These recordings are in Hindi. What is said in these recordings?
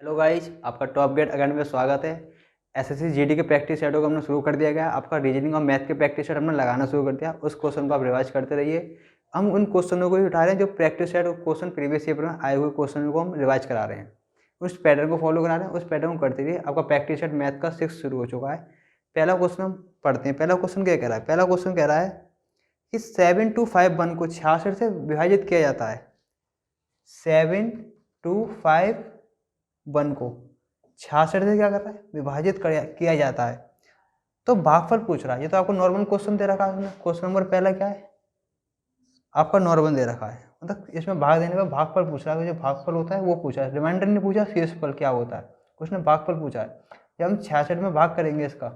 हेलो गाइज, आपका टॉप गेट अकेडमी में स्वागत है। एसएससी जीडी के प्रैक्टिस सेटों को हमने शुरू कर दिया गया। आपका रीजनिंग और मैथ के प्रैक्टिस सेट हमने लगाना शुरू कर दिया। उस क्वेश्चन को आप रिवाइज करते रहिए। हम उन क्वेश्चनों को ही उठा रहे हैं जो प्रैक्टिस सेट और क्वेश्चन प्रीवियस ईयर में आए हुए क्वेश्चन को हम रिवाइज करा रहे हैं। उस पैटर्न को फॉलो करा रहे हैं, उस पैटर्न को करते रहिए। आपका प्रैक्टिस सेट मैथ का 6 शुरू हो चुका है। पहला क्वेश्चन हम पढ़ते हैं। पहला क्वेश्चन क्या कह रहा है? पहला क्वेश्चन कह रहा है कि 7 2 5 1 को 66 से विभाजित किया जाता है। 7 2 5 1 को 66 से क्या कर रहा है? विभाजित किया जाता है। तो भागफल पूछ रहा है। ये तो आपको नॉर्मल क्वेश्चन दे रखा है। क्वेश्चन नंबर पहला क्या है? आपका नॉर्मल दे रखा है, मतलब इसमें भाग देने पर भागफल पूछ रहा है। जो भागफल होता है वो पूछा है। रिमाइंडर नहीं पूछा शेषफल क्या होता है, उसने भागफल पूछा है। जब हम 66 में भाग करेंगे इसका,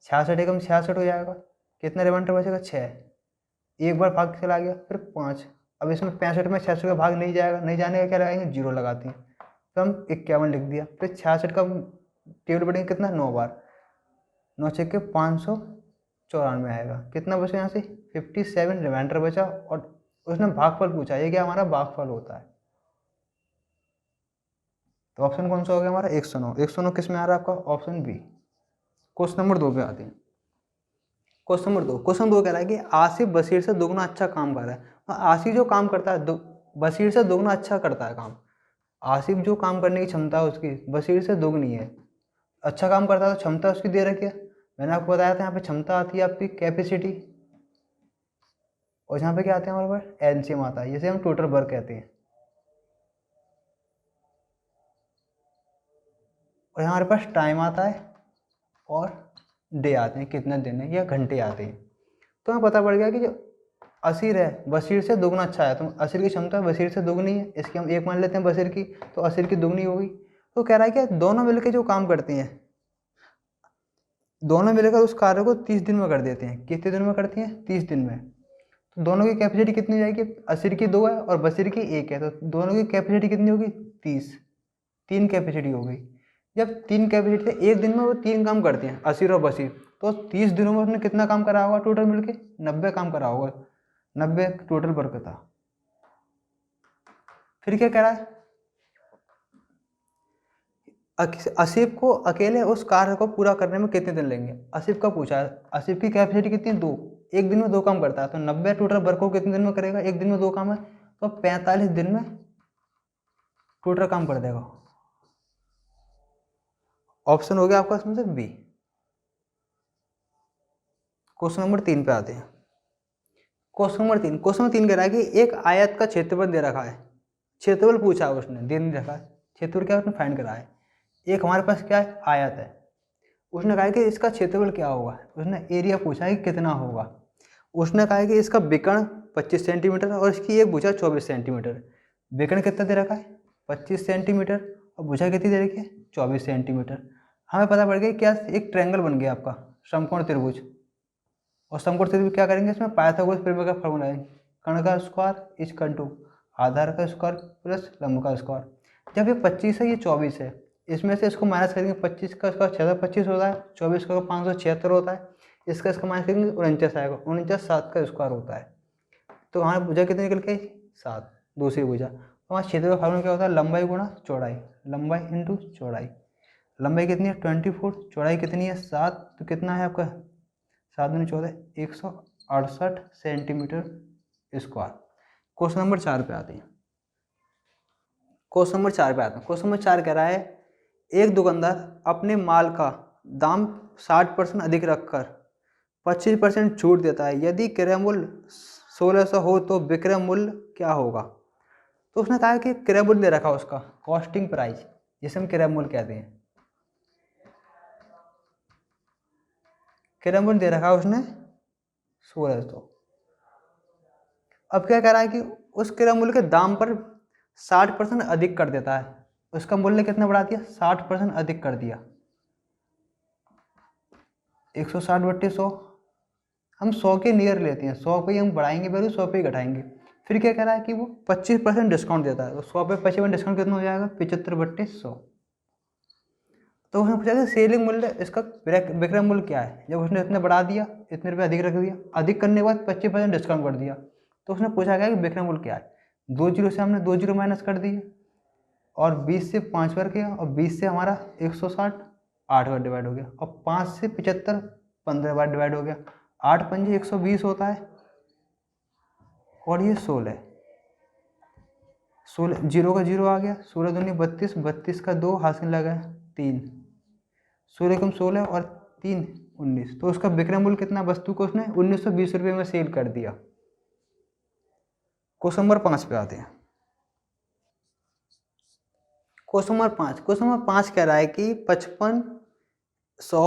66 एकम 66 हो जाएगा। कितना रिमाइंडर बचेगा? 6। एक बार भाग चला गया, फिर 5। अब इसमें 65 में 66 का भाग नहीं जाएगा, नहीं जाने का क्या लगाएंगे? 0 लगाते हैं। तो हम 51 लिख दिया। फिर 66 का टेबल बढ़ेंगे कितना? 9 बार। 9 छक्के 594 आएगा। कितना बचा यहाँ से? 57 रिमाइंडर बचा। और उसने भागफल पूछा। ये क्या हमारा भागफल होता है। तो ऑप्शन कौन सा हो गया हमारा? 109। 109 किस में आ रहा है आपका? Option B. क्वेश्चन नंबर 2 पे आते हैं। क्वेश्चन 2 कह रहा है कि आसिफ बशीर से दोगुना अच्छा काम कर रहा है। तो आसिफ जो काम करता है बशीर से दोगुना अच्छा करता है काम। आसिफ जो काम करने की क्षमता है उसकी बशीर से दोगुनी है। अच्छा काम करता है तो क्षमता उसकी दे रखी है। मैंने आपको बताया था यहाँ पे क्षमता आती है आपकी कैपेसिटी, और यहाँ पे क्या आते हैं हमारे पास? एलसीएम आता है, जिसे हम टोटल वर्क कहते हैं। और यहाँ हमारे पास टाइम आता है और डे आते हैं, कितने दिन है या घंटे आते हैं। तो हमें पता पड़ गया कि जो असीर है बशीर से दोगुना अच्छा है। तो असीर की क्षमता बशीर से दोगुनी है, इसकी हम 1 मान लेते हैं बशीर की, तो असीर की दोगुनी होगी। तो कह रहा है कि दोनों मिलकर जो काम करते हैं, दोनों मिलकर उस कार्य को 30 दिन में कर देते हैं। कितने दिन में करती हैं? 30 दिन में। तो दोनों की कैपेसिटी कितनी हो जाएगी? असीर की 2 है और बशीर की 1 है, तो दोनों की कैपेसिटी कितनी होगी? 30। 3 कैपेसिटी हो गई। जब 3 कैपेसिटी है, एक दिन में वो 3 काम करते हैं असीर और बशीर, तो 30 दिनों में उसने कितना काम करा होगा टोटल मिलके? 90 काम करा होगा। 90 टोटल वर्क था। फिर क्या कह रहा है? आसिफ को अकेले उस कार्य को पूरा करने में कितने दिन लेंगे? आसिफ का पूछा है। आसिफ की कैपेसिटी कितनी? 2। एक दिन में 2 काम करता है, तो 90 टोटल वर्क को कितने दिन में करेगा? एक दिन में 2 काम है, तो 45 दिन में टोटल काम कर देगा। ऑप्शन हो गया आपका इसमें से बी। क्वेश्चन नंबर 3 पे आते हैं। क्वेश्चन नंबर 3 कह रहा है कि एक आयत का क्षेत्रफल दे रखा है। क्षेत्रफल पूछा है उसने, दे नहीं रखा है। क्षेत्रफल क्या उसने फाइंड करा है। एक हमारे पास क्या है? आयत है। उसने कहा है कि इसका क्षेत्रफल क्या होगा। उसने एरिया पूछा है कि कितना होगा। उसने कहा है कि इसका विकर्ण 25 सेंटीमीटर और इसकी एक भुजा 24 सेंटीमीटर। विकर्ण कितना दे रखा है? 25 सेंटीमीटर और भुजा कितनी दे रखी है? 24 सेंटीमीटर। हमें पता पड़ गया क्या एक ट्रायंगल बन गया आपका समकोण त्रिभुज। और समकोण त्रिभुज क्या करेंगे? इसमें पाइथागोरस प्रमेय का फॉर्मूला है, कर्ण का स्क्वायर इक्वल टू आधार का स्क्वायर प्लस लंब का स्क्वायर। जब ये 25 है, ये 24 है, इसमें से इसको माइनस करेंगे। 25 का स्क्वायर 625 होता है, 24 का 576 होता है, इसका माइनस करेंगे 49 आएगा। 49 7 का स्क्वायर होता है। तो हमारी भुजा कितनी निकल के? 7। दूसरी भुजा। तो हमारे क्षेत्र का फॉर्मूला क्या होता है? लंबाई गुणा चौड़ाई। लंबाई इंटू चौड़ाई। लंबाई कितनी है? 24। चौड़ाई कितनी है? 7। तो कितना है आपका? 7 दूनी 14, 168 सेंटीमीटर स्क्वायर। क्वेश्चन नंबर 4 पे आते हैं। क्वेश्चन नंबर 4 कह रहा है एक दुकानदार अपने माल का दाम 60% अधिक रखकर 25% छूट देता है। यदि क्रय मूल्य 1600 हो तो विक्रय मूल्य क्या होगा? तो उसने कहा कि क्रय मूल्य दे रखा उसका, कॉस्टिंग प्राइस, जिसे हम क्रय मूल्य कहते हैं। क्रय मूल्य दे रखा उसने 1600। अब क्या कह रहा है कि उस क्रय मूल्य के दाम पर 60% अधिक कर देता है। उसका मूल्य कितना बढ़ा दिया? 60% अधिक कर दिया। 160 बट्टे 100, हम 100 के नियर लेते हैं। 100 पे हम बढ़ाएंगे वैल्यू, 100 पे ही घटाएंगे। फिर क्या कह रहा है कि वो 25% डिस्काउंट देता है। तो 100 पे 25% डिस्काउंट कितना हो जाएगा? 75 बट्टे 100। तो उसने पूछा कि सेलिंग मूल्य इसका विक्रय मूल्य क्या है। जब उसने इतने बढ़ा दिया, इतने रुपये अधिक रख दिया, अधिक करने के बाद 25% डिस्काउंट कर दिया, तो उसने पूछा गया कि विक्रय मूल्य क्या है। 2 जीरो से हमने 2 जीरो माइनस कर दिए, और 20 से 5 बार किया, और 20 से हमारा 160 8 बार डिवाइड हो गया, और 5 से 75 15 बार डिवाइड हो गया। 8 पंजे 120 होता है, और ये 16 जीरो का जीरो आ गया, 16 दूनी 32, 32 का 2 हासिल लगा 3, 16 कम 16 और 3 19। तो उसका विक्रय मूल्य कितना, वस्तु को उसने 1920 रुपये में सेल कर दिया। क्वेश्चन नंबर 5 पे आते हैं। क्वेश्चन नंबर 5 कह रहा है कि 55, 100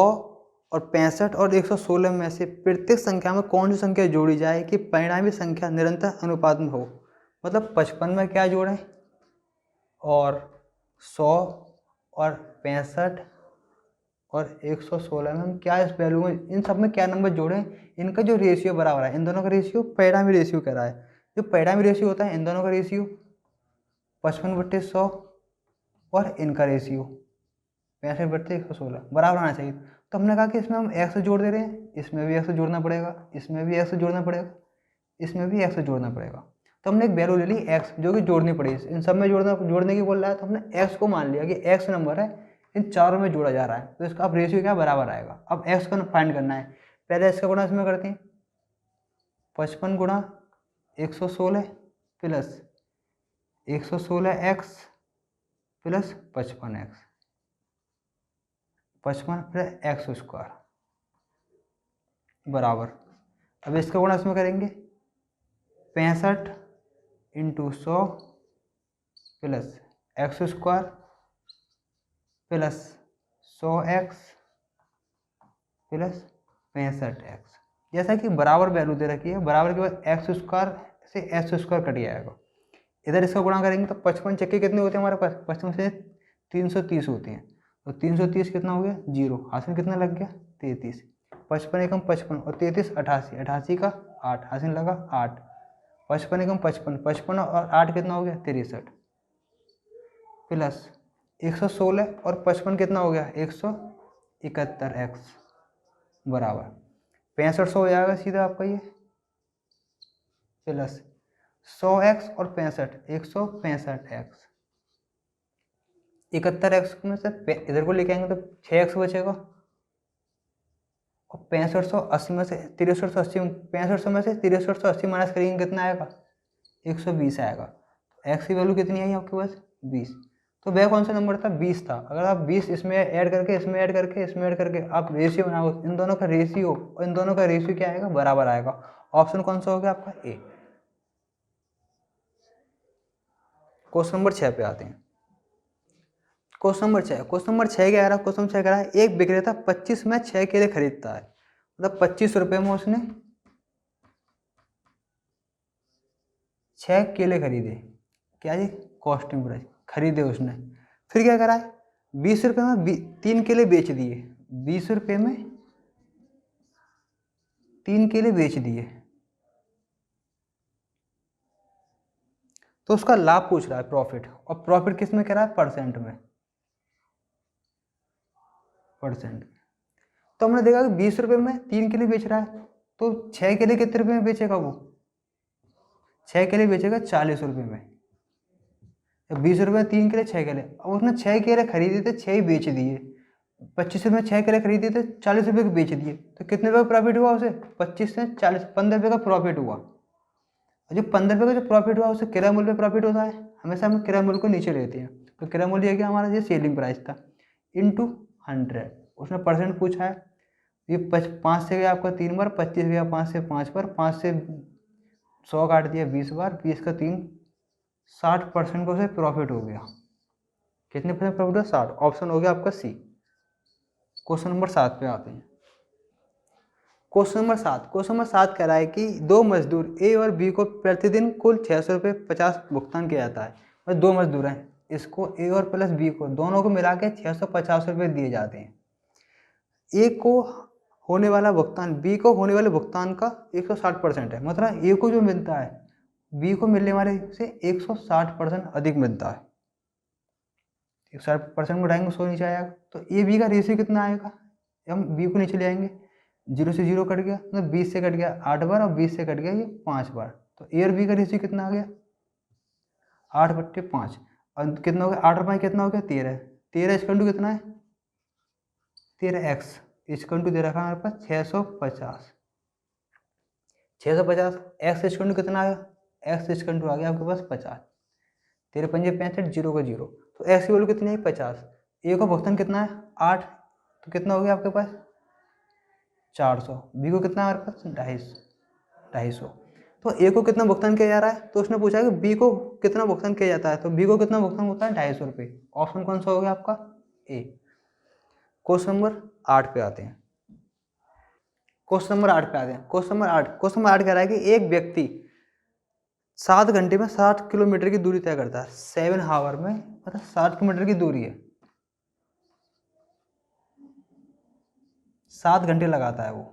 और 65 और 116 में से प्रत्येक संख्या में कौन सी संख्या जोड़ी जाए कि परिणामी संख्या निरंतर अनुपात में हो। मतलब 55 में क्या जोड़ें, और 100 और 65 और 116 में हम क्या इस वैल्यू में, इन सब में क्या नंबर जोड़ें, इनका जो रेशियो बराबर है, इन दोनों का रेशियो परिणामी रेशियो कह रहा है। जो परिणामी रेशियो होता है इन दोनों का रेशियो 55/100 और इनका रेशियो 65/116 बराबर आना चाहिए। तो हमने कहा कि इसमें हम x जोड़ दे रहे हैं, इसमें भी x जोड़ना पड़ेगा, इसमें भी x जोड़ना पड़ेगा, इसमें भी x जोड़ना पड़ेगा। तो हमने एक वैल्यू ले ली x जो कि जोड़नी पड़ी, इन सब में जोड़ने की बोल रहा है, तो हमने x को मान लिया कि x नंबर है, इन चारों में जोड़ा जा रहा है, तो इसका अब रेशियो क्या बराबर आएगा। अब x को फाइंड करना है, पहले इसका गुणा इसमें करते हैं, 55 गुणा 116 plus 116x plus 55x, 55 plus x square बराबर, अब इसका गुणा इसमें करेंगे 65 into 100 plus x square plus 100x plus 65x। जैसा कि बराबर वैल्यू दे रखी है, बराबर के बाद एक्स स्क्वायर से एक्स स्क्वायर कट जाएगा, इधर इसका गुणा करेंगे तो 55 चक्के कितने होते हैं हमारे पास, 55 से 330 होते हैं, तो 330 कितना हो गया, जीरो, हासिल कितना लग गया 33, 55 एकम 55 और 33 88, 88 का 8 हासिल लगा 8, 55 एकम 55, 55 और 8 कितना हो गया 63 प्लस 116 और 55 कितना हो गया 171x बराबर 6500 हो जाएगा सीधा आपका ये, प्लस 100x और 65 165x, 71x में से इधर को लेके आएंगे तो 6x बचेगा, और 6580 में से 6380, 6500 में से 6380 माइनस करेंगे कितना आएगा 120 आएगा। तो x की वैल्यू कितनी आई आपके पास 20। तो वह कौन सा नंबर था 20 था। अगर आप 20 इसमें ऐड करके इसमें ऐड करके इसमें ऐड करके आप रेशियो बनाओ, इन दोनों का रेशियो और इन दोनों का रेशियो क्या आएगा बराबर आएगा। ऑप्शन कौन सा हो गया आपका ए। क्वेश्चन नंबर 6 पे आते हैं। क्वेश्चन नंबर 6 कह रहा है, क्वेश्चन 6 कह रहा है एक विक्रेता 25 में 6 केले खरीदता है, मतलब 25 रुपये में उसने 6 केले खरीदे, क्या जी कॉस्टिंग प्राइस खरीदे उसने। फिर क्या करा है 20 रुपये में 3 केले बेच दिए, 20 रुपये में 3 केले बेच दिए, तो उसका लाभ पूछ रहा है प्रॉफिट, और प्रॉफिट किस में कह रहा है परसेंट में, परसेंट। तो हमने देखा कि 20 रुपये में 3 केले बेच रहा है, तो 6 केले कितने रुपये में बेचेगा वो, 6 केले बेचेगा 40 रुपये में। 20 रुपये में 3 केले 6 केले, अब उसने 6 केले खरीदे थे 6 ही बेच दिए, 25 रुपये में 6 केले खरीदे थे 40 रुपये के बेच दिए, तो कितने रुपये का प्रॉफिट हुआ उसे 25 से 40 15 रुपये का प्रॉफिट हुआ। और जो 15 रुपये का जो प्रॉफिट हुआ उसे किराया मूल्य पे प्रॉफिट होता है, हमेशा हम किराया मूल्य को नीचे लेते हैं। तो किराया मूल्य है कि हमारा ये सेलिंग प्राइस था इंटू 100, उसने परसेंट पूछा है। ये 5 से गया आपका 3 बार, 25 गया 5 से 5 बार, 5 से 100 काट दिया 20 बार, 20 का 3 60% का उसे प्रॉफिट हो गया। कितने परसेंट प्रॉफिट हुआ 60, ऑप्शन हो गया आपका सी। क्वेश्चन नंबर 7 पे आते हैं। क्वेश्चन नंबर 7 कह रहा है कि दो मजदूर ए और बी को प्रतिदिन कुल 600 रुपये 50 भुगतान किया जाता है। मतलब 2 मजदूर हैं, इसको ए और प्लस बी को दोनों को मिला के 650 रुपये दिए जाते हैं। ए को होने वाला भुगतान बी को होने वाले भुगतान का 160% है, मतलब ए को जो मिलता है बी को मिलने वाले से 160% अधिक मिलता है। 60% में उठाएंगे 100 नीचे आएगा, तो ए बी का रेशियो कितना आएगा, हम बी को नीचे ले आएंगे, 0 से 0 कट गया, मतलब 20 से कट गया 8 बार और 20 से कट गया ये 5 बार, तो ए और बी का रेशियो कितना आ गया 8/5। और कितना हो गया 8 और 5 कितना हो गया 13। 13 इक्वल टू कितना है 13x इक्वल टू दे रखा है हमारे पास 650। 650 एक्स इक्वल टू कितना आया एक्स इक्वल टू आ गया आपके पास 50। 13 पंजे 65 जीरो का जीरो। तो एक्स की वैल्यू कितनी है 50। ए का भुगतान कितना है 8, तो कितना हो गया आपके पास 400। बी को कितना है हमारे पास 250। तो ए को कितना भुगतान किया जा रहा है, तो उसने पूछा कि बी को कितना भुगतान किया जाता है, तो बी को कितना भुगतान होता है 250 रुपये। ऑप्शन कौन सा हो गया आपका ए। क्वेश्चन नंबर 8 पे आते हैं। क्वेश्चन नंबर 8 पे आते हैं। क्वेश्चन नंबर 8 कह रहा है कि एक व्यक्ति 7 घंटे में 60 किलोमीटर की दूरी तय करता है। 7 हावर में मतलब 60 किलोमीटर की दूरी है, 7 घंटे लगाता है वो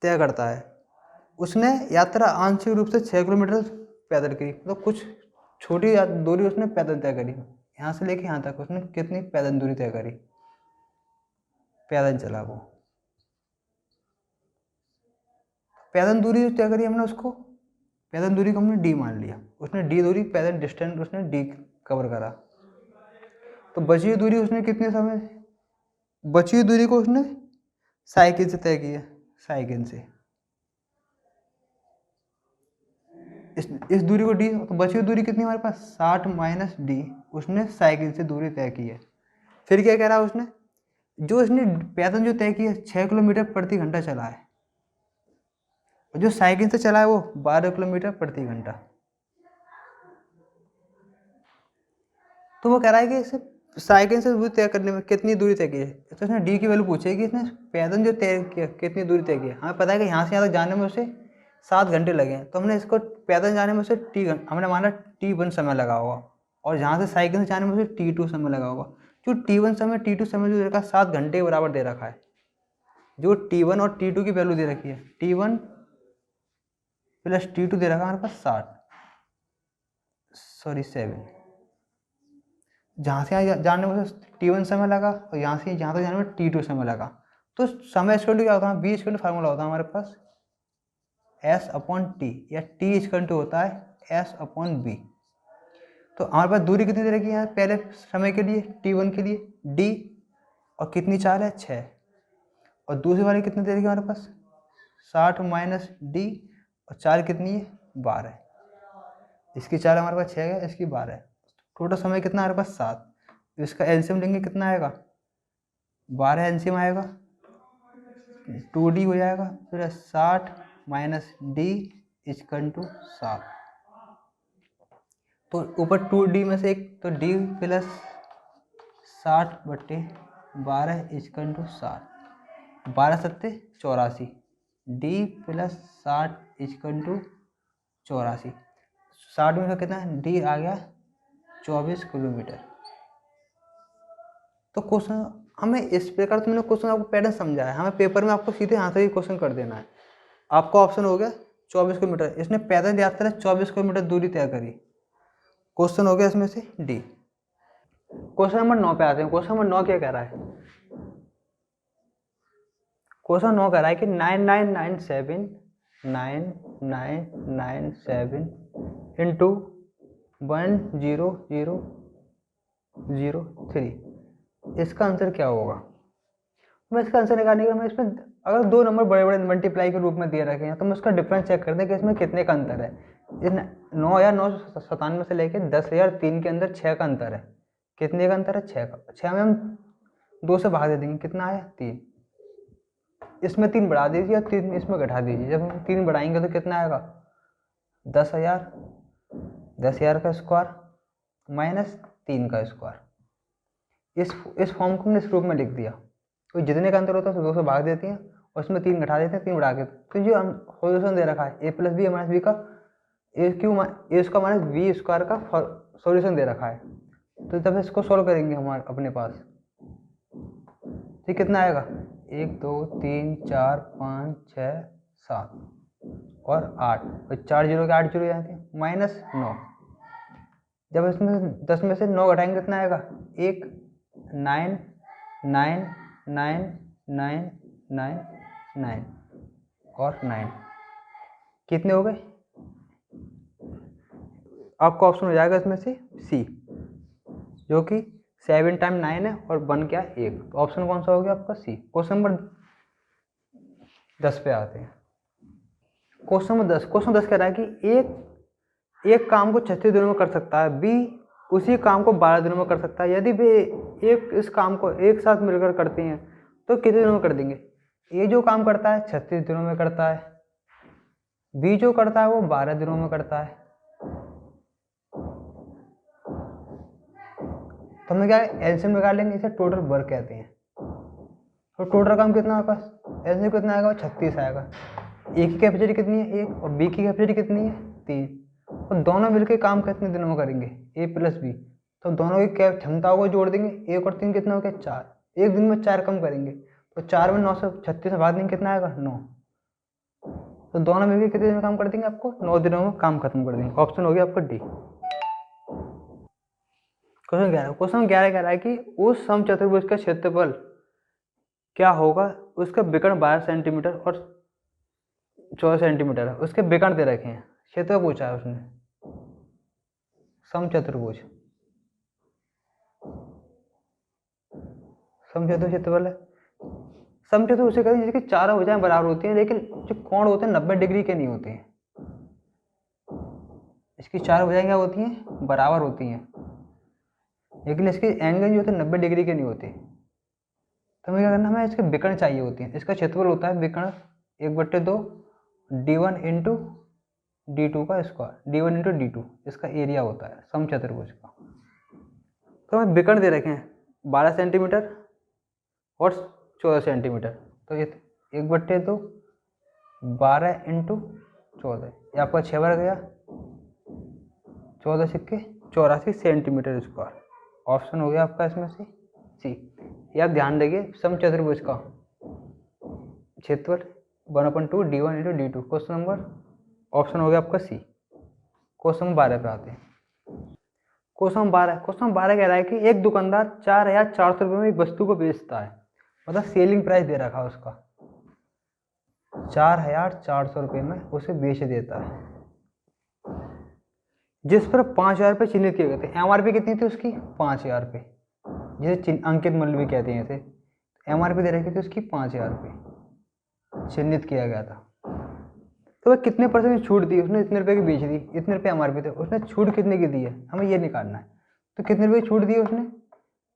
तय करता है। उसने यात्रा आंशिक रूप से 6 किलोमीटर पैदल की, मतलब कुछ छोटी दूरी उसने पैदल तय करी। यहाँ से लेके यहाँ तक उसने कितनी पैदल दूरी तय करी, पैदल चला वो। पैदल दूरी जो तय करी हमने उसको, पैदल दूरी को हमने डी मान लिया। उसने डी दूरी पैदल डिस्टेंस उसने डी कवर करा। तो बची हुई दूरी उसने कितने समय, बची हुई दूरी को उसने साइकिल से तय किया। साइकिल से इस दूरी को डी, तो बची हुई दूरी कितनी हमारे पास 60 माइनस डी, उसने साइकिल से दूरी तय की है। फिर क्या कह रहा है उसने, जो इसने पैदल जो तय किया 6 किलोमीटर प्रति घंटा चला है, और जो साइकिल से चला है वो 12 किलोमीटर प्रति घंटा। तो वो कह रहा है कि इसे साइकिल से दूरी तय करने में कितनी दूरी तय की है, तो इसने डी की वैल्यू पूछी है कि इसने पैदल जो तय किया कितनी दूरी तय की है। हमें पता है कि यहाँ से यहाँ तक जाने में उसे 7 घंटे लगे हैं, तो हमने इसको पैदल जाने में उसे हमने माना T1 समय लगा होगा, और जहाँ से साइकिल से जाने में उसे T2 समय लगा होगा। जो T1 समय T2 समय जो दे रखा है 7 घंटे के बराबर दे रखा है। जो T1 और T2 की वैल्यू दे रखी है, T1 प्लस T2 दे रखा है हमारे पास 7। जहाँ से यहाँ जाने में T1 समय लगा, और यहाँ से जहाँ तक जाने में T2 समय लगा। तो समय इक्वल टू क्या होता है, बी इक्वल टू फार्मूला होता है हमारे पास S अपॉन टी, या T इक्वल टू होता है S अपॉन बी। तो हमारे पास दूरी कितनी दे रखी है यहाँ पहले समय के लिए T1 के लिए D, और कितनी चाल है 6, और दूसरी वाली कितनी दे रखी है हमारे पास 60 माइनस डी, और चाल कितनी है 12। इसकी चाल हमारे पास 6 है, इसकी 12। टोटल समय कितना हमारे पास 7। इसका एलसीएम लेंगे कितना आएगा 12 एलसीएम आएगा 2D हो जाएगा। फिर 60 माइनस डी इक्वल टू 7। तो ऊपर 2D में से एक, तो D प्लस 60/12 इक्वल टू 7। 12 सत्ते 84, D प्लस 60 इक्वल टू 84। 60 में का कितना D आ गया 24 किलोमीटर। तो क्वेश्चन हमें इस प्रकार, तुमने क्वेश्चन आपको पैटर्न समझा है, हमें पेपर में आपको सीधे यहाँ से ही क्वेश्चन कर देना है। आपका ऑप्शन हो गया 24 किलोमीटर, इसने पैदल यात्रा 24 किलोमीटर दूरी तय करी। क्वेश्चन हो गया इसमें से डी। क्वेश्चन नंबर 9 पे आते हैं। क्वेश्चन नंबर 9 क्या कह रहा है, क्वेश्चन 9 कह रहा है कि 9997 इंटू 10003, इसका आंसर क्या होगा। मैं इसका आंसर निकालने के लिए, मैं इसमें अगर दो नंबर बड़े बड़े मल्टीप्लाई के रूप में दिए रखे हैं, तो मैं उसका डिफरेंस चेक कर दें कि इसमें कितने का अंतर है। इस 9,997 से लेकर 10,003 के अंदर 6 का अंतर है। कितने का अंतर है 6 का। 6 में हम 2 से भाग दे देंगे, कितना आया 3। इसमें 3 बढ़ा दीजिए और 3 इसमें घटा दीजिए। जब हम 3 बढ़ाएंगे तो कितना आएगा 10,000। 10,000 का स्क्वायर माइनस 3 का स्क्वायर। इस फॉर्म को हमने इस रूप में लिख दिया। तो जितने का अंतर होता है उसे 2 से भाग देते हैं, और उसमें 3 घटा देते हैं, 3 बढ़ा के। तो जो सोल्यूशन दे रखा है a plus B minus B का A square minus B square का सोल्यूशन दे रखा है। तो जब इसको सॉल्व करेंगे हमारे अपने पास, तो कितना आएगा 1 2 3 4 5 6 7 और 8, और 4 जीरो के 8 जीरो जाते हैं, -9। जब इसमें 10 में से 9 घटाएंगे कितना आएगा 1 9 9 9 9 9 9 और 9, कितने हो गए आपका ऑप्शन हो जाएगा इसमें से सी, जो कि 7 टाइम 9 है और 1 क्या 1, तो ऑप्शन कौन सा हो गया आपका सी। क्वेश्चन नंबर 10 पे आते हैं। क्वेश्चन नंबर 10, क्वेश्चन 10 कह रहा है कि एक काम को 36 दिनों में कर सकता है, बी उसी काम को 12 दिनों में कर सकता है। यदि वे इस काम को एक साथ मिलकर करते हैं तो कितने दिनों में कर देंगे। ए जो काम करता है 36 दिनों में करता है, बी जो करता है वो 12 दिनों में करता है। तो हम क्या एलसीएम निकाल लेंगे, इसे टोटल वर्क कहते हैं। तो टोटल काम कितना है आपका, एलसीएम कितना आएगा, 36 आएगा। ए की कैपेसिटी कितनी है 1 और बी की कैपेसिटी कितनी है 3, और दोनों मिलकर काम कितने दिनों में करेंगे, ए प्लस बी। तो दोनों की क्षमताओं को जोड़ देंगे, 1 और 3 कितना हो गया 4, एक दिन में 4 कम करेंगे, तो 4 में 9 से 36 से भाग देंगे कितना आएगा 9। तो दोनों मिलकर कितने दिन में काम कर देंगे, आपको 9 दिनों में काम खत्म कर देंगे। ऑप्शन हो गया आपका डी। क्वेश्चन 11 कह रहा है कि उस समचतुर्भुज का क्षेत्रफल क्या होगा, उसका विकर्ण 12 सेंटीमीटर और 14 सेंटीमीटर है, उसके विकर्ण दे रखे हैं, क्षेत्र पूछा है उसने। समचतुर्भुज क्षेत्रफल है। समचतुर्भुज उसे कहते हैं जिसकी चारों भुजाएं बराबर होती हैं, लेकिन जो कोण होते हैं 90 डिग्री के नहीं होते हैं। इसकी चारों भुजाएं क्या होती हैं, बराबर होती हैं, लेकिन इसके एंगल जो होते हैं 90 डिग्री के नहीं होते। तो हमें क्या करना, हमें इसके विकर्ण चाहिए होती हैं। इसका क्षेत्रफल होता है विकर्ण 1/2 d1 इंटू d2 का स्क्वायर, d1 इंटू d2 इसका एरिया होता है समचतुर्भुज का। तो हमें विकर्ण दे रखे हैं 12 सेंटीमीटर और 14 सेंटीमीटर, तो ये 1/2 12 इंटू 14, ये आपका 6 बार गया, 14 सिक्के 84 सेंटीमीटर स्क्वायर। ऑप्शन हो गया आपका इसमें से सी। ये आप ध्यान देंगे, समचतुर्भुज का क्षेत्रफल 1/2 d1 into d2। Question number option हो गया आपका सी। क्वेश्चन नंबर 12 पे आते हैं। क्वेश्चन 12 कह रहा है कि एक दुकानदार 4,400 रुपये में एक वस्तु को बेचता है, मतलब सेलिंग प्राइस दे रखा है उसका 4,400 रुपये में उसे बेच देता है, जिस पर 5,000 रुपये चिन्हित किए गए थे। एमआरपी कितनी थी उसकी 5,000 रुपये, जिसे अंकित मूल्य भी कहते हैं इसे। एमआरपी दे रखी थी उसकी 5,000 रुपये, चिन्हित किया गया था। तो वह कितने % छूट दी उसने, इतने रुपये की बेच दी, इतने रुपये एमआरपी थे, उसने छूट कितने की दी है, हमें ये निकालना है। तो कितने रुपये छूट दी उसने,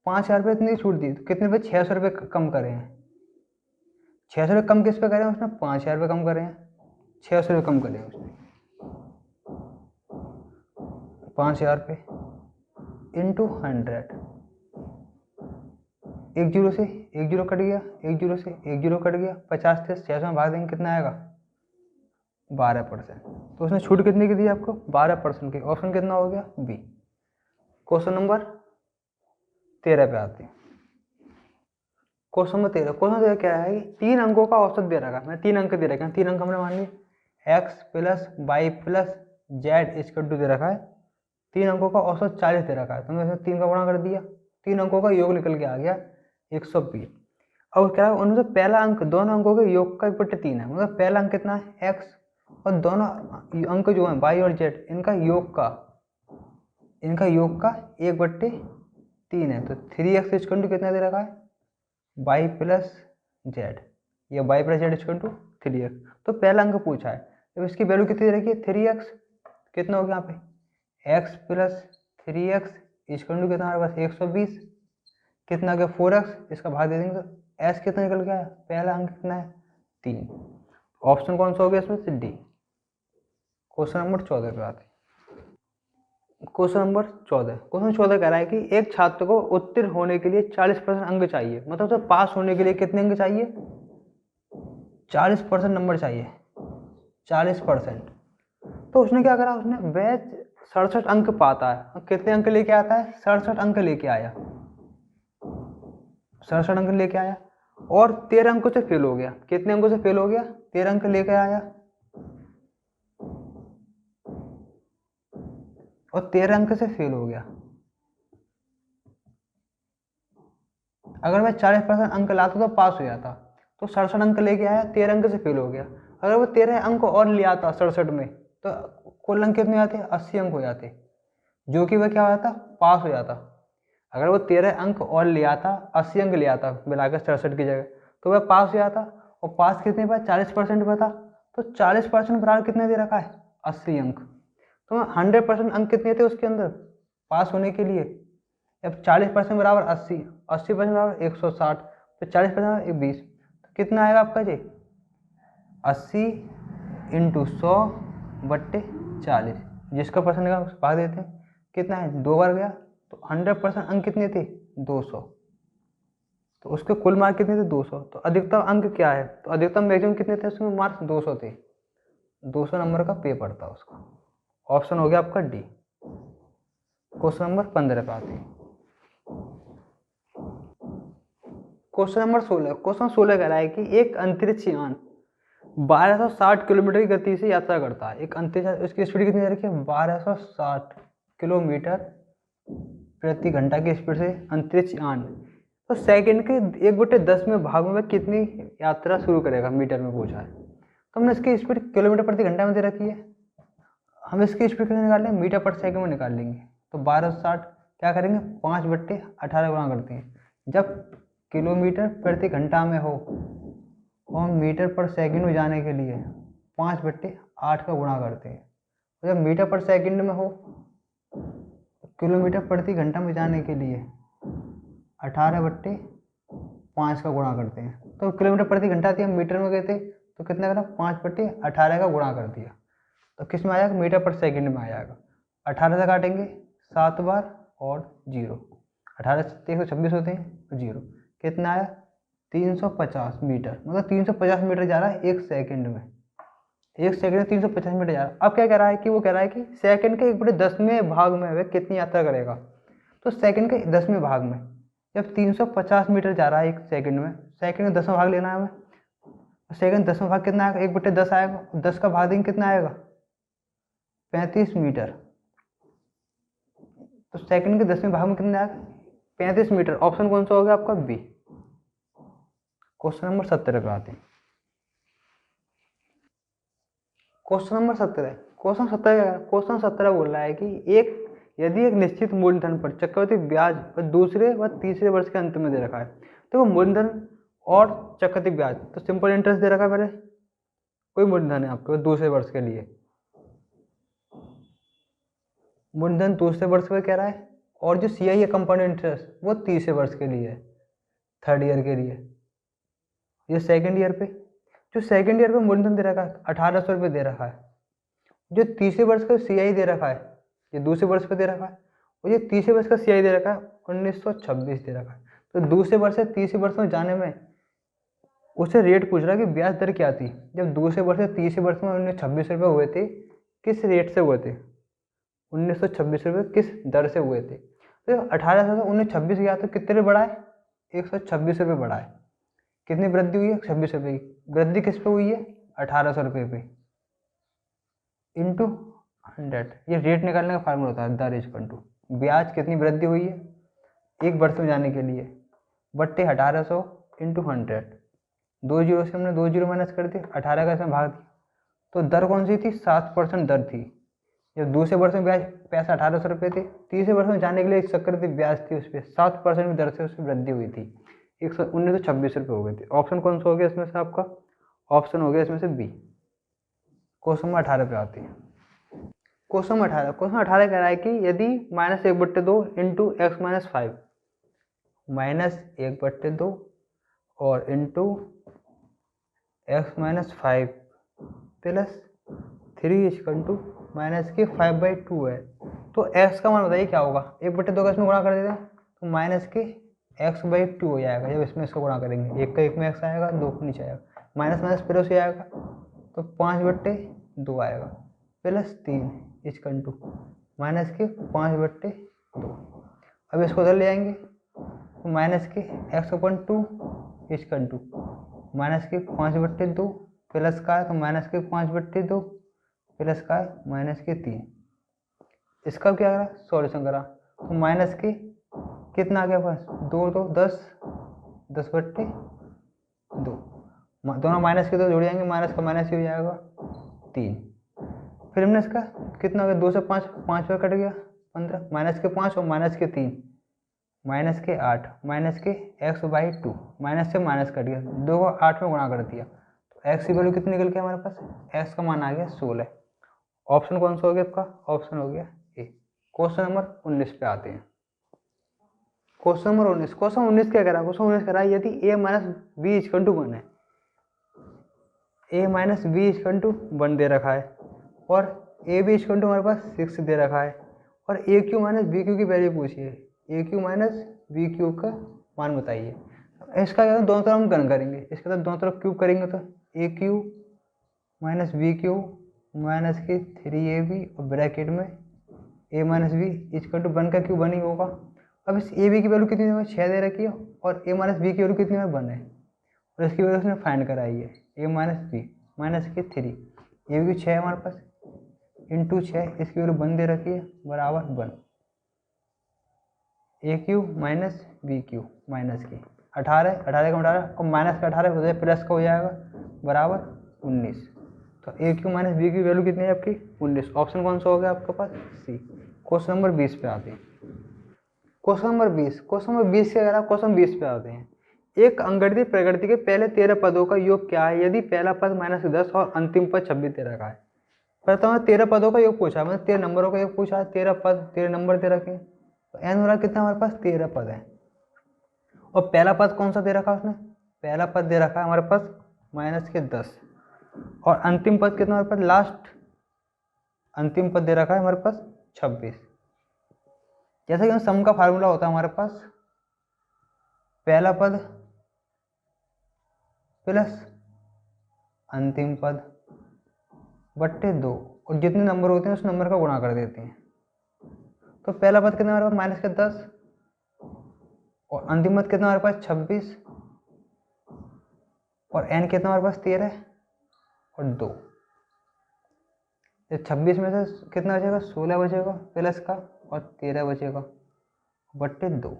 5,000 रुपये इतनी छूट दी, तो कितने रुपये 600 रुपये कम करे हैं। 600 रुपये कम किस पे करे हैं उसने, 5,000 रुपये कम करे हैं, 600 रुपये कम करे हैं उसने। 5,000 रुपये इंटू 100, एक जीरो से एक जीरो कट गया, एक जीरो से एक जीरो कट गया, 50 से 600 में भाग देंगे कितना आएगा 12%। तो उसने छूट कितने की दी आपको 12% की। ऑप्शन कितना हो गया बी। क्वेश्चन नंबर 13 पे आते हैं। क्वेश्चन नंबर 13 क्या है कि 3 अंकों का औसत दे रखा है, मैं 3 अंक दे रखे हैं, 3 अंक हमने मान लिए x plus Y plus Z इसका दे रखा है। 3 अंकों का औसत 40 दे रखा है, तो मैंने 3 का गुणा कर दिया, 3 अंकों का योग निकल के आ गया 120। अब क्या है उनसे पहला अंक दोनों अंकों के योग का 1/3 है, मतलब पहला अंक कितना है x, और दोनों अंक जो है y और z इनका योग का 1/3 है। तो 3x इक्वल टू कितना दे रखा है y प्लस जेड, या y plus Z equal to 3x। तो पहला अंक पूछा है, तो इसकी वैल्यू कितनी दे रखी है 3x, कितना हो गया यहाँ पे x plus 3x equal to कितना हमारे पास 120, कितना गया 4x, इसका भाग दे देंगे तो s कितना निकल गया, पहला अंक कितना है 3। ऑप्शन कौन सा हो गया इसमें से डी। क्वेश्चन नंबर 14 पे आते हैं। क्वेश्चन नंबर 14 कह रहा है कि एक छात्र को उत्तीर्ण होने के लिए 40% अंक चाहिए, मतलब तो पास होने के लिए कितने अंक चाहिए 40% नंबर चाहिए 40%। तो उसने क्या करा, उसने वह 67 अंक पाता है, कितने अंक लेके आता है 67 अंक लेके आया, 67 अंक लेके आया और 13 अंकों से फेल हो गया। कितने अंकों से फेल हो गया 13 अंक लेके आया और 13 अंक से फेल हो गया। अगर मैं 40% अंक लाता तो पास हो जाता, तो 67 अंक लेके आया 13 अंक से फेल हो गया। अगर वो 13 अंक और ले आता 67 में तो कुल अंक कितने आते 80 अंक हो जाते। जो कि वह क्या हो जाता, पास हो जाता। अगर वो 13 अंक और ले आता, 80 अंक ले आता मिलाकर 67 की जगह, तो वह पास हो जाता। और पास कितने पर, 40% पर था। तो 40% बराबर कितने दे रखा है, 80 अंक। तो 100% अंक कितने थे उसके अंदर पास होने के लिए। अब 40% बराबर 80, 80% बराबर 160, तो 40% 20, तो कितना आएगा आपका जी, 80 × 100 बट्टे 40, जिसका परसेंट का भाग देते हैं, कितना है, 2 बार गया। तो 100% अंक कितने थे, 200। तो उसके कुल मार्क कितने थे, 200। तो अधिकतम अंक क्या है, तो अधिकतम मैक्सिमम कितने थे उसमें, मार्क्स 200 थे। 200 नंबर का पेपर था उसका। ऑप्शन हो गया आपका डी। क्वेश्चन नंबर 15 पे आते हैं। क्वेश्चन नंबर 16, क्वेश्चन 16 कह रहा है कि एक अंतरिक्ष यान 1260 किलोमीटर की गति से यात्रा करता है। एक अंतरिक्ष, उसकी स्पीड कितनी रखी है, 1260 किलोमीटर प्रति घंटा की स्पीड से अंतरिक्ष यान, तो सेकंड के 1/10 में भाग में कितनी यात्रा शुरू करेगा, मीटर में पूछा है। तो हमने इसकी स्पीड किलोमीटर प्रति घंटा में दे रखी है, हम इसकी स्पीड कैसे निकाल लेंगे, मीटर पर सेकंड में निकाल लेंगे। तो 1260 क्या करेंगे, 5/18 गुणा करते हैं। जब किलोमीटर प्रति घंटा में हो और मीटर पर सेकंड में जाने के लिए 5/8 का गुणा करते हैं। तो जब मीटर पर सेकंड में हो, किलोमीटर प्रति घंटा में जाने के लिए 18/5 का गुणा करते हैं। तो किलोमीटर प्रति घंटा थी, हम मीटर में गए थे, तो कितना करा, 5/18 का गुणा कर दिया। तो किस में आ जाएगा, मीटर पर सेकंड में आ जाएगा। 18 से काटेंगे 7 बार और 0, 18 से 126 होते हैं, 0 कितना आया, 350 मीटर। मतलब 350 मीटर जा रहा है एक सेकंड में। एक सेकंड में 350 मीटर जा रहा है। अब क्या कह रहा है कि वो कह रहा है कि सेकंड के 1/10वें भाग में वह कितनी यात्रा करेगा। तो सेकंड के 10वें भाग में, जब 350 मीटर जा रहा है एक सेकंड में, सेकंड का 10वां भाग लेना है हमें। सेकंड 10वां भाग कितना आएगा, 1/10 आएगा, 10 का भाग देंगे कितना आएगा, 35 मीटर। तो सेकंड के 10वें भाग में कितना आएगा, 35 मीटर। ऑप्शन कौन सा हो गया आपका, बी। क्वेश्चन नंबर 17 पे आते हैं। क्वेश्चन नंबर 17, क्वेश्चन 17 बोल रहा है कि यदि एक निश्चित मूलधन पर चक्रवृद्धि ब्याज और दूसरे व तीसरे वर्ष के अंत में दे रखा है। तो वो मूलधन और चक्रवृद्धि ब्याज, तो सिंपल इंटरेस्ट दे रखा है मेरे, कोई मूलधन है आपके दूसरे वर्ष के लिए, मूलधन दूसरे वर्ष में कह रहा है, और जो CI है कंपाउंड इंटरेस्ट वो तीसरे वर्ष के लिए है, थर्ड ईयर के लिए। ये सेकंड ईयर पे, जो सेकंड ईयर पे मूलधन दे रखा है 1800 रुपये दे रखा है। जो तीसरे वर्ष का CI दे रखा है, ये दूसरे वर्ष पे दे रखा है, और ये तीसरे वर्ष का CI दे रखा है 1926 दे रखा है। तो दूसरे वर्ष से तीसरे वर्ष में जाने में उससे रेट पूछ रहा है कि ब्याज दर क्या थी। जब दूसरे वर्ष से तीसरे वर्ष में 1926 रुपये हुए थे, किस रेट से हुए थे, 1926 रुपये किस दर से हुए थे। तो 1800 से 1926 गया तो कितने रुपये बढ़ा है, 126 रुपये बढ़ा है। कितनी वृद्धि हुई है, 26 रुपये की। वृद्धि किस पे हुई है, 1800 रुपये पे, इंटू 100। ये रेट निकालने का फार्मूला होता है, दर इज टू ब्याज कितनी वृद्धि हुई है एक वर्ष में जाने के लिए, बट्टे 1800 इंटू 100। 2 जीरो से हमने 2 जीरो माइनस कर दिया, 18 का इसमें भाग दिया। तो दर कौन सी थी, 7% दर थी। जब दूसरे वर्ष में ब्याज पैसा 1800 रुपये थे, तीसरे वर्ष में जाने के लिए चक्रवृद्धि ब्याज थी उस पर 7% की दर से उसकी वृद्धि हुई थी, 1926 रुपये हो गए थे। ऑप्शन कौन सा हो गया इसमें से आपका, ऑप्शन हो गया इसमें से बी। क्वेश्चन नंबर 18 पे आती है। क्वेश्चन 18 कह रहा है कि यदि -1/2 इंटू x-5 -1/2 और इंटू x-5 प्लस 3 = -5/2 है, तो x का मान बताइए क्या होगा। 1/2 का इसमें गुणा कर देते हैं तो -x/2 हो जाएगा। जब इसमें इसको गुणा करेंगे, एक का एक में x आएगा, 2 को नीचे आएगा, माइनस माइनस प्लस हो जाएगा, तो 5/2 आएगा, प्लस 3 = -5/2। अब इसको उधर ले आएंगे तो -x/2 -5/2 प्लस का है तो -5/2 प्लस का है -3। इसका क्या करा, सॉल्यूशन करा तो माइनस के कितना आ गया पास, 2 2 10 10/2, दोनों माइनस के 2 जुड़ जाएंगे, माइनस का माइनस ही हो जाएगा 3। फिर हमने इसका कितना हो गया, 2 से 5 5 पर कट गया, 15, माइनस के 5 और माइनस के 3, माइनस के 8, माइनस के x/2, माइनस से माइनस कट गया, 2 को 8 में गुणा कर दिया, तो x की वैल्यू कितनी निकल के हमारे पास, x का मान आ गया 16। ऑप्शन कौन सा हो गया आपका, ऑप्शन हो गया ए। क्वेश्चन नंबर 19 पे आते हैं। क्वेश्चन नंबर 19, क्वेश्चन 19 क्या करा, क्वेश्चन 19 करा यदि a minus B equal to 1 है, a minus B equal to 1 दे रखा है, और a बी इक्वल टू हमारे पास 6 दे रखा है, और ए क्यू माइनस बी क्यू की वैल्यू पूछी है, ए क्यू माइनस बी क्यू का मान बताइए। इसका क्या दोनों तरफ हम गण करेंगे, इसके साथ दोनों तरफ क्यूब करेंगे तो a cube minus b cube minus के 3ab और ब्रैकेट में a minus B equal to 1 का क्यूब 1 ही होगा। अब इस ए बी की वैल्यू कितनी है, 6 दे रखी है, और a माइनस बी की वैल्यू कितनी है, 1 है, और इसकी वैल्यू उसने फाइंड कराई है, a माइनस बी माइनस के 3, ए बी की 6 है हमारे पास, इंटू 6, इसकी वैल्यू 1 दे रखी है, बराबर 1, a cube minus b cube minus की 18, 18 का 18 और माइनस का 18 हो जाए प्लस का हो जाएगा, बराबर 19। तो ए क्यू माइनस बी की वैल्यू कितनी है आपकी, 19। ऑप्शन कौन सा हो गया आपके पास, सी। क्वेश्चन नंबर 20 पे आते हैं। क्वेश्चन नंबर 20, क्वेश्चन नंबर 20 से अगर आप क्वेश्चन 20 पे आते हैं, एक अंगणित प्रकृति के पहले 13 पदों का योग क्या है यदि पहला पद -10 और अंतिम पद 26 दे रखा है। प्रथम 13 पदों का योग पूछा है, मतलब 13 नंबरों का योग पूछा है, 13 पद 13 नंबर दे रखे हैं, तो एन हो रहा कितना हमारे पास, 13 पद है। और पहला पद कौन सा दे रखा है उसने, पहला पद दे रखा है हमारे पास -10, और अंतिम पद कितना हमारे पास, लास्ट अंतिम पद दे रखा है हमारे पास 26। जैसे कि सम का फार्मूला होता है हमारे पास, पहला पद प्लस अंतिम पद बट्टे 2, और जितने नंबर होते हैं उस नंबर का गुणा कर देते हैं। तो पहला पद कितना हमारे पास -10, और अंतिम पद कितना हमारे पास 26, और n कितना हमारे पास 13 और 2। 26 में से कितना बचेगा, 16 बचेगा प्लस का, और 13 बचेगा बट्टे 2।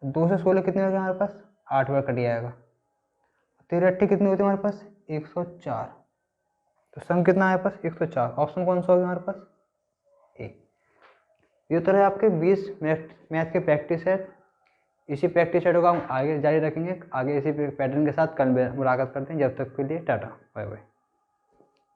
2 से 16 कितने हो गए हमारे पास, 8 बार कट जाएगा। 13 8 कितनी होती है हमारे पास, 104। तो सम कितना है हमारे पास, 104। ऑप्शन कौन सा होगा हमारे पास, ए। ये तो है आपके 20 मैथ के प्रैक्टिस सेट। इसी प्रैक्टिस सेट को हम आगे जारी रखेंगे, आगे इसी पैटर्न के साथ कल मुलाकात करते हैं। जब तक के लिए टाटा बाय बाय।